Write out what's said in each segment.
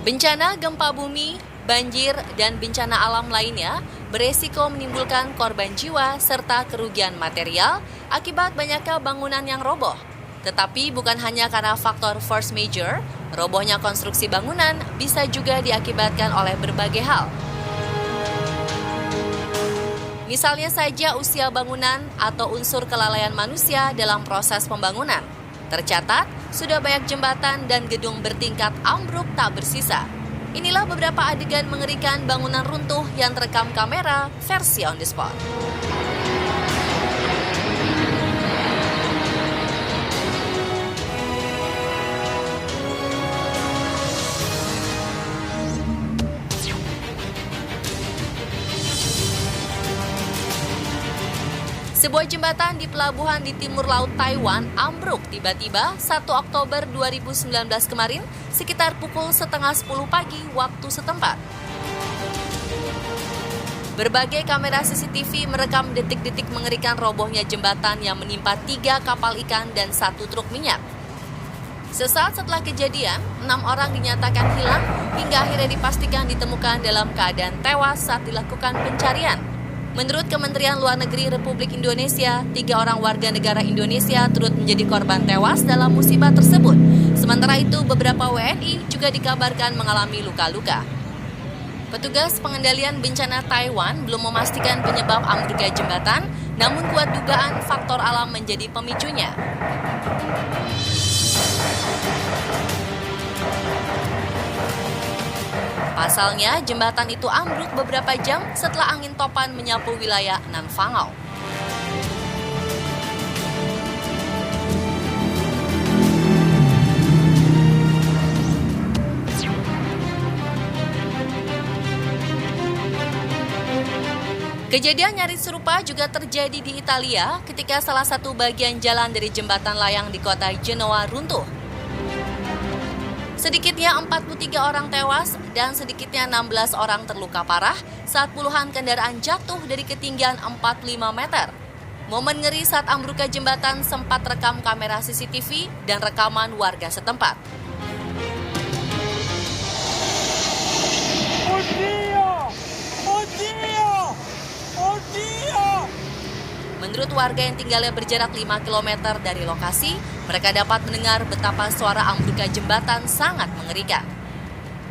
Bencana gempa bumi, banjir, dan bencana alam lainnya beresiko menimbulkan korban jiwa serta kerugian material akibat banyaknya bangunan yang roboh. Tetapi bukan hanya karena faktor force major, robohnya konstruksi bangunan bisa juga diakibatkan oleh berbagai hal. Misalnya saja usia bangunan atau unsur kelalaian manusia dalam proses pembangunan. Tercatat, sudah banyak jembatan dan gedung bertingkat ambruk tak bersisa. Inilah beberapa adegan mengerikan bangunan runtuh yang terekam kamera versi on the spot. Sebuah jembatan di pelabuhan di timur laut Taiwan ambruk tiba-tiba 1 Oktober 2019 kemarin sekitar pukul 9:30 pagi waktu setempat. Berbagai kamera CCTV merekam detik-detik mengerikan robohnya jembatan yang menimpa 3 kapal ikan dan 1 truk minyak. Sesaat setelah kejadian, 6 orang dinyatakan hilang hingga akhirnya dipastikan ditemukan dalam keadaan tewas saat dilakukan pencarian. Menurut Kementerian Luar Negeri Republik Indonesia, 3 orang warga negara Indonesia turut menjadi korban tewas dalam musibah tersebut. Sementara itu, beberapa WNI juga dikabarkan mengalami luka-luka. Petugas pengendalian bencana Taiwan belum memastikan penyebab ambruknya jembatan, namun kuat dugaan faktor alam menjadi pemicunya. Pasalnya, jembatan itu ambruk beberapa jam setelah angin topan menyapu wilayah Nanfangau. Kejadian nyaris serupa juga terjadi di Italia ketika salah satu bagian jalan dari jembatan layang di kota Genoa runtuh. Sedikitnya 43 orang tewas dan sedikitnya 16 orang terluka parah saat puluhan kendaraan jatuh dari ketinggian 45 meter. Momen ngeri saat ambruknya jembatan sempat rekam kamera CCTV dan rekaman warga setempat. Menurut warga yang tinggalnya berjarak 5 km dari lokasi, mereka dapat mendengar betapa suara ambruknya jembatan sangat mengerikan.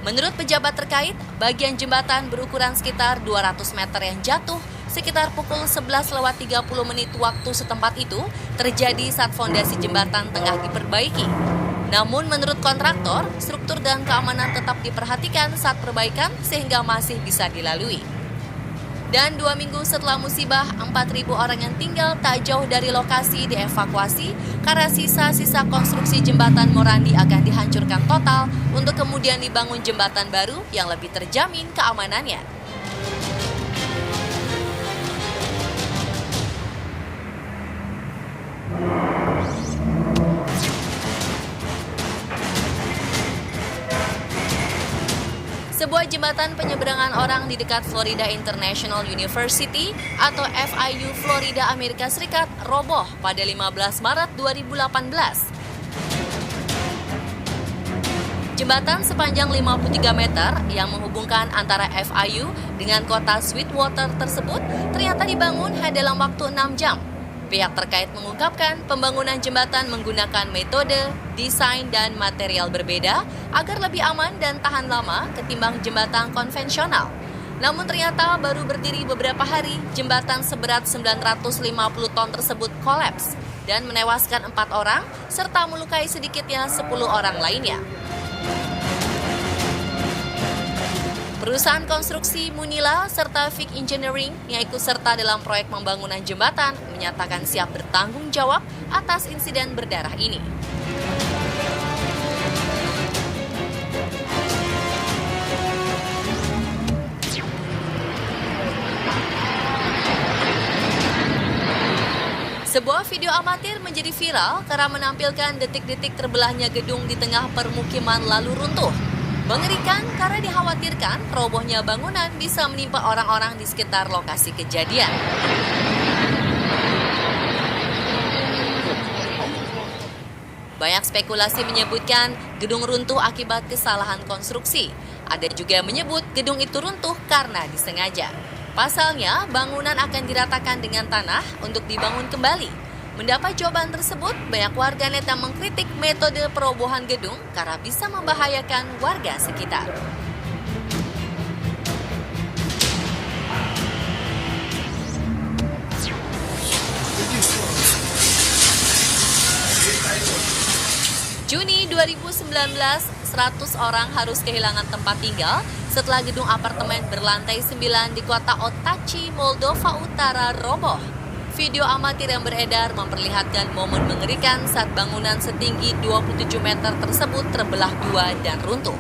Menurut pejabat terkait, bagian jembatan berukuran sekitar 200 meter yang jatuh sekitar pukul 11:30 waktu setempat itu terjadi saat fondasi jembatan tengah diperbaiki. Namun menurut kontraktor, struktur dan keamanan tetap diperhatikan saat perbaikan sehingga masih bisa dilalui. Dan 2 minggu setelah musibah, 4.000 orang yang tinggal tak jauh dari lokasi dievakuasi karena sisa-sisa konstruksi jembatan Morandi akan dihancurkan total untuk kemudian dibangun jembatan baru yang lebih terjamin keamanannya. Sebuah jembatan penyeberangan orang di dekat Florida International University atau FIU Florida, Amerika Serikat roboh pada 15 Maret 2018. Jembatan sepanjang 53 meter yang menghubungkan antara FIU dengan kota Sweetwater tersebut ternyata dibangun hanya dalam waktu 6 jam. Pihak terkait mengungkapkan pembangunan jembatan menggunakan metode, desain, dan material berbeda agar lebih aman dan tahan lama ketimbang jembatan konvensional. Namun ternyata baru berdiri beberapa hari, jembatan seberat 950 ton tersebut kolaps dan menewaskan 4 orang serta melukai sedikitnya 10 orang lainnya. Perusahaan konstruksi Munila serta Vic Engineering yang ikut serta dalam proyek pembangunan jembatan menyatakan siap bertanggung jawab atas insiden berdarah ini. Sebuah video amatir menjadi viral karena menampilkan detik-detik terbelahnya gedung di tengah permukiman lalu runtuh. Mengerikan karena dikhawatirkan robohnya bangunan bisa menimpa orang-orang di sekitar lokasi kejadian. Banyak spekulasi menyebutkan gedung runtuh akibat kesalahan konstruksi. Ada juga yang menyebut gedung itu runtuh karena disengaja. Pasalnya, bangunan akan diratakan dengan tanah untuk dibangun kembali. Mendapat jawaban tersebut, banyak warganet yang mengkritik metode perobohan gedung karena bisa membahayakan warga sekitar. Juni 2019, 100 orang harus kehilangan tempat tinggal setelah gedung apartemen berlantai 9 di kota Otachi, Moldova Utara roboh. Video amatir yang beredar memperlihatkan momen mengerikan saat bangunan setinggi 27 meter tersebut terbelah dua dan runtuh.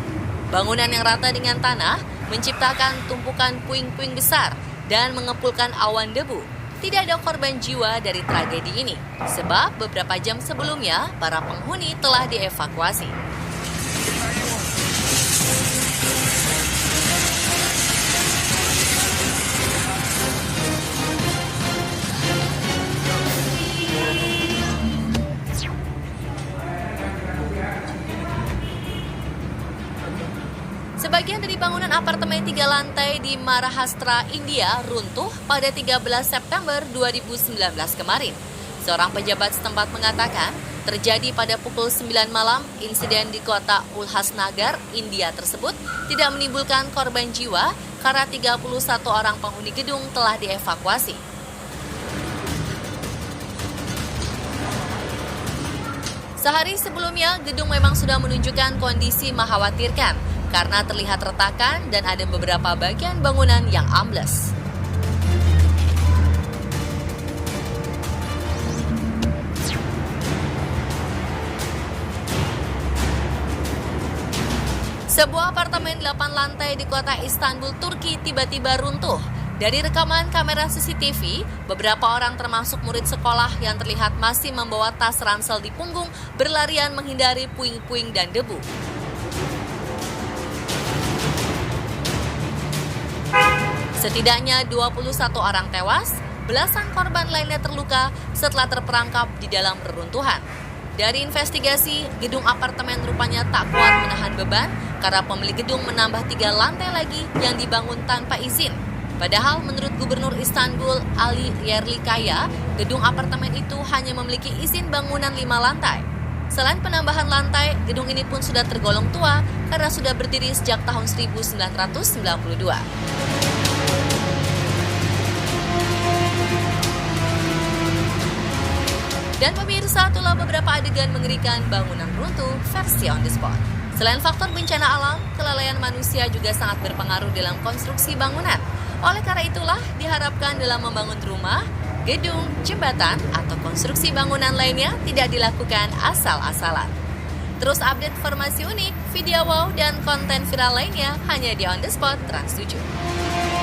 Bangunan yang rata dengan tanah menciptakan tumpukan puing-puing besar dan mengepulkan awan debu. Tidak ada korban jiwa dari tragedi ini, sebab beberapa jam sebelumnya para penghuni telah dievakuasi. Sebagian dari bangunan apartemen 3 lantai di Maharashtra, India runtuh pada 13 September 2019 kemarin. Seorang pejabat setempat mengatakan, terjadi pada pukul 9 malam, insiden di kota Ulhasnagar, India tersebut tidak menimbulkan korban jiwa karena 31 orang penghuni gedung telah dievakuasi. Sehari sebelumnya, gedung memang sudah menunjukkan kondisi mengkhawatirkan karena terlihat retakan dan ada beberapa bagian bangunan yang ambles. Sebuah apartemen 8 lantai di kota Istanbul, Turki tiba-tiba runtuh. Dari rekaman kamera CCTV, beberapa orang termasuk murid sekolah yang terlihat masih membawa tas ransel di punggung berlarian menghindari puing-puing dan debu. Setidaknya 21 orang tewas, belasan korban lainnya terluka setelah terperangkap di dalam reruntuhan. Dari investigasi, gedung apartemen rupanya tak kuat menahan beban karena pemilik gedung menambah 3 lantai lagi yang dibangun tanpa izin. Padahal menurut Gubernur Istanbul Ali Yerlikaya, gedung apartemen itu hanya memiliki izin bangunan 5 lantai. Selain penambahan lantai, gedung ini pun sudah tergolong tua karena sudah berdiri sejak tahun 1992. Dan pemirsa, itulah beberapa adegan mengerikan bangunan runtuh versi On The Spot. Selain faktor bencana alam, kelalaian manusia juga sangat berpengaruh dalam konstruksi bangunan. Oleh karena itulah, diharapkan dalam membangun rumah, gedung, jembatan, atau konstruksi bangunan lainnya tidak dilakukan asal-asalan. Terus update informasi unik, video wow, dan konten viral lainnya hanya di On The Spot Trans 7.